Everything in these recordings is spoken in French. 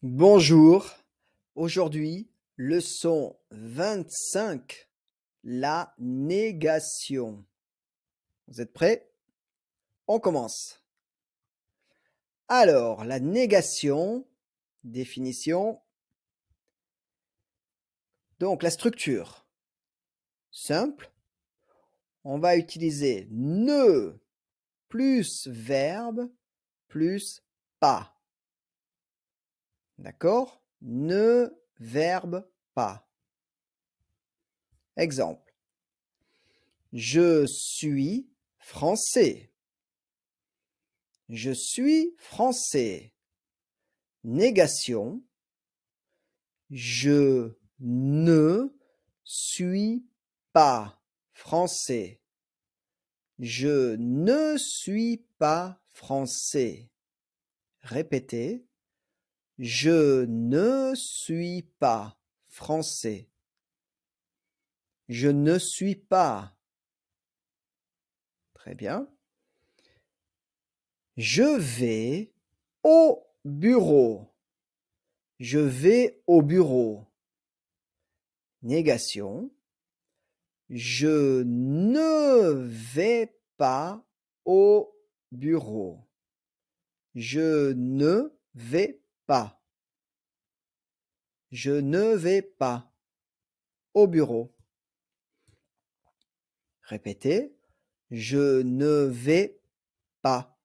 Bonjour, aujourd'hui, leçon 25, la négation. Vous êtes prêts? On commence. Alors, la négation, définition. Donc, la structure. Simple. On va utiliser ne plus verbe plus pas. D'accord? Ne, verbe, pas. Exemple. Je suis français. Je suis français. Négation. Je ne suis pas français. Je ne suis pas français. Répétez. Je ne suis pas français. Je ne suis pas. Très bien. Je vais au bureau. Je vais au bureau. Négation. Je ne vais pas au bureau. Je ne vais pas. Je ne vais pas au bureau. Répétez. Je ne vais pas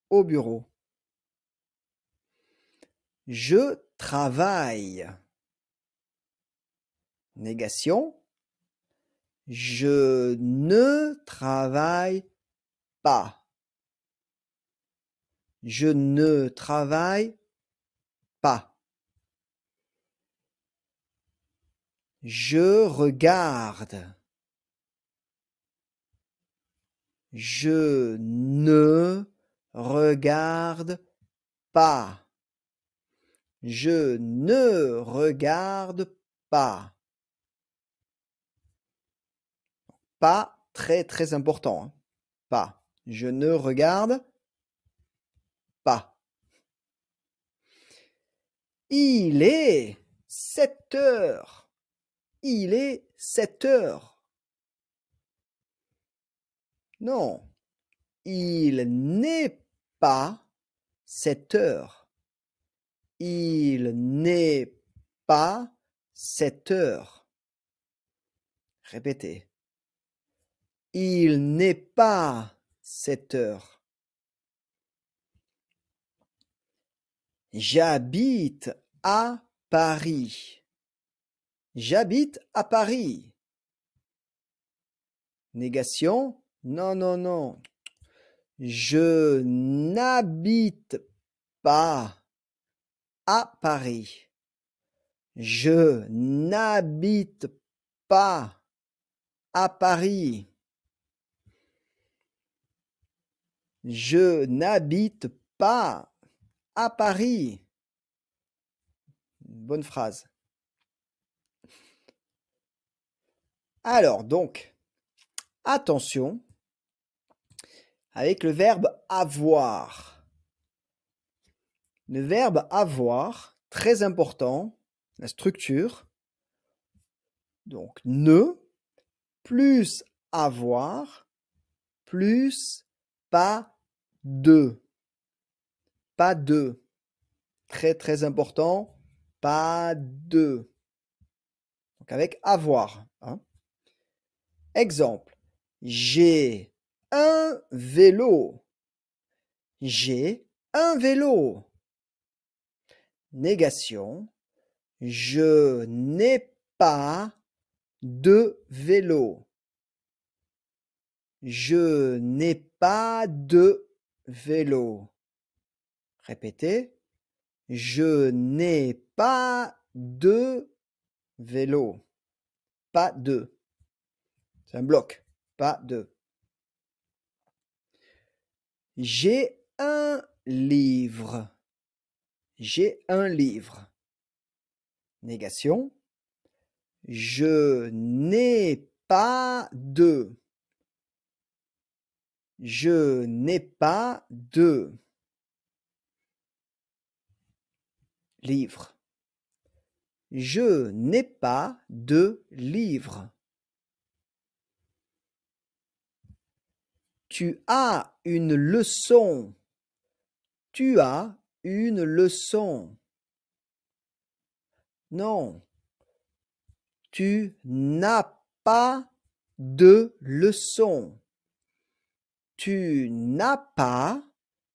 au bureau. Je travaille. Négation. Je ne travaille pas. Je ne travaille pas. Je regarde. Je ne regarde pas. Je ne regarde pas. Pas, très important, hein. Pas. Je ne regarde pas. Il est 7 heures. Il est 7 heures. Non. Il n'est pas 7 heures. Il n'est pas 7 heures. Répétez. Il n'est pas 7 heures. J'habite à Paris. J'habite à Paris. Négation. Non, non, non. Je n'habite pas à Paris. Je n'habite pas à Paris. Je n'habite pas à Paris. Bonne phrase. Alors, donc, attention avec le verbe avoir. Le verbe avoir, très important, la structure. Donc, ne, plus avoir, plus pas de. Pas de. Très important, pas de. Donc, avec avoir. Hein. Exemple. J'ai un vélo. J'ai un vélo. Négation. Je n'ai pas de vélo. Je n'ai pas de vélo. Répétez. Je n'ai pas de vélo. Pas de. C'est un bloc. Pas de. J'ai un livre. J'ai un livre. Négation. Je n'ai pas de. Je n'ai pas de. livre. Je n'ai pas de livre. Tu as une leçon. Tu as une leçon. Non. Tu n'as pas de leçon. Tu n'as pas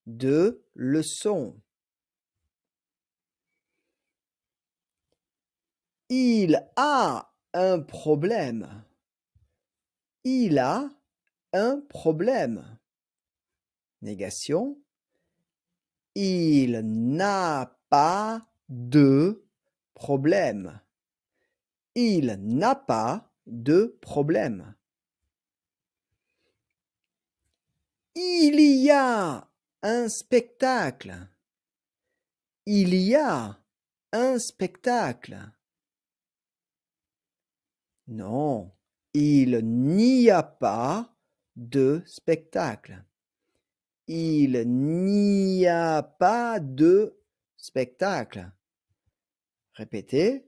de leçon. Il a un problème. Il a un problème. Négation. Il n'a pas de problème. Il n'a pas de problème. Il y a un spectacle. Il y a un spectacle. Non, il n'y a pas de spectacle. Il n'y a pas de spectacle. Répétez.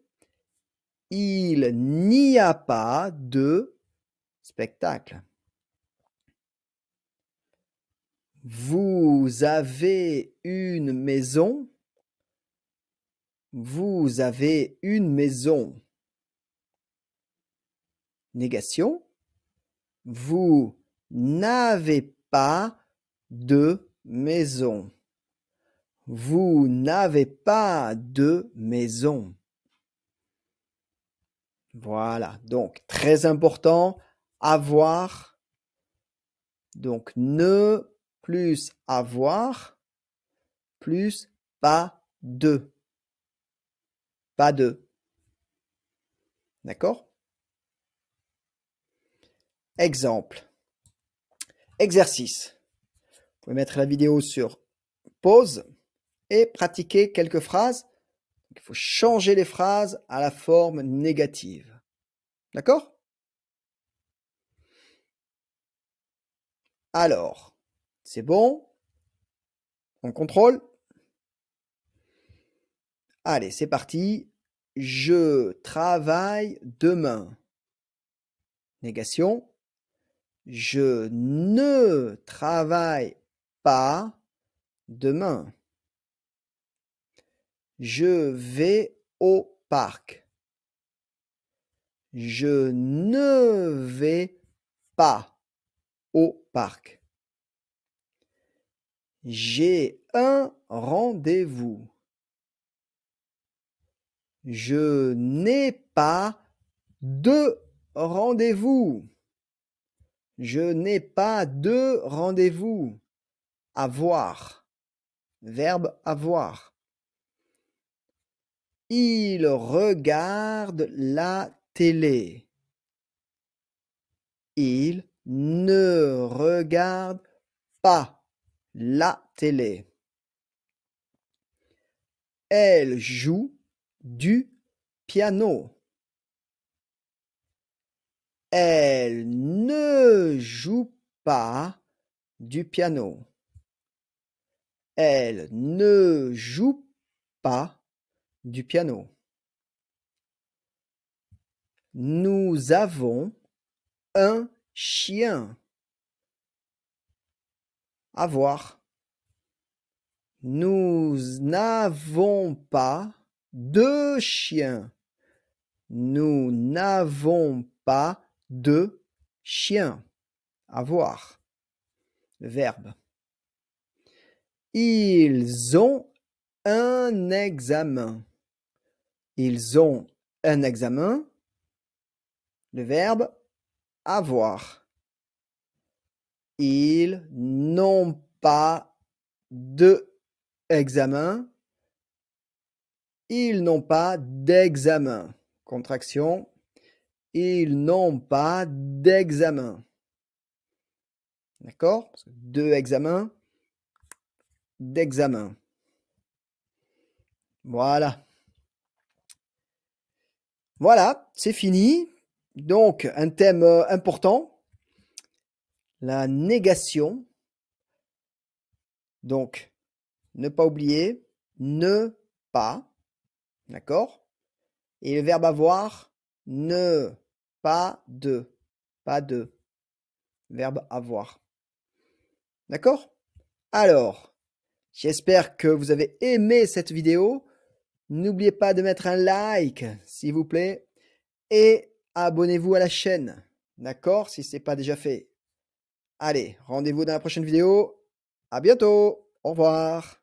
Il n'y a pas de spectacle. Vous avez une maison. Vous avez une maison. Négation. Vous n'avez pas de maison. Vous n'avez pas de maison. Voilà, donc très important, avoir. Donc ne plus avoir plus pas de. Pas de. D'accord? Exemple. Exercice. Vous pouvez mettre la vidéo sur pause et pratiquer quelques phrases. Il faut changer les phrases à la forme négative. D'accord? Alors, c'est bon? On contrôle? Allez, c'est parti. Je travaille demain. Négation. Je ne travaille pas demain. Je vais au parc. Je ne vais pas au parc. J'ai un rendez-vous. Je n'ai pas de rendez-vous. Je n'ai pas de rendez-vous. Avoir. Verbe avoir. Il regarde la télé. Il ne regarde pas la télé. Elle joue du piano. Elle ne joue pas du piano. Elle ne joue pas du piano. Nous avons un chien. Avoir. Nous n'avons pas de chien. Nous n'avons pas de chien. Avoir. Verbe. Ils ont un examen. Ils ont un examen. Le verbe avoir. Ils n'ont pas de examen. Ils n'ont pas d'examen. Contraction. Ils n'ont pas d'examen. D'accord? De examen, d'examen. Voilà. Voilà, c'est fini. Donc, un thème important. La négation. Donc, ne pas oublier, ne pas. D'accord? Et le verbe avoir, ne, pas de, pas de. Verbe avoir. D'accord? Alors, j'espère que vous avez aimé cette vidéo. N'oubliez pas de mettre un like, s'il vous plaît, et abonnez-vous à la chaîne. D'accord? Si ce n'est pas déjà fait. Allez, rendez-vous dans la prochaine vidéo. À bientôt. Au revoir.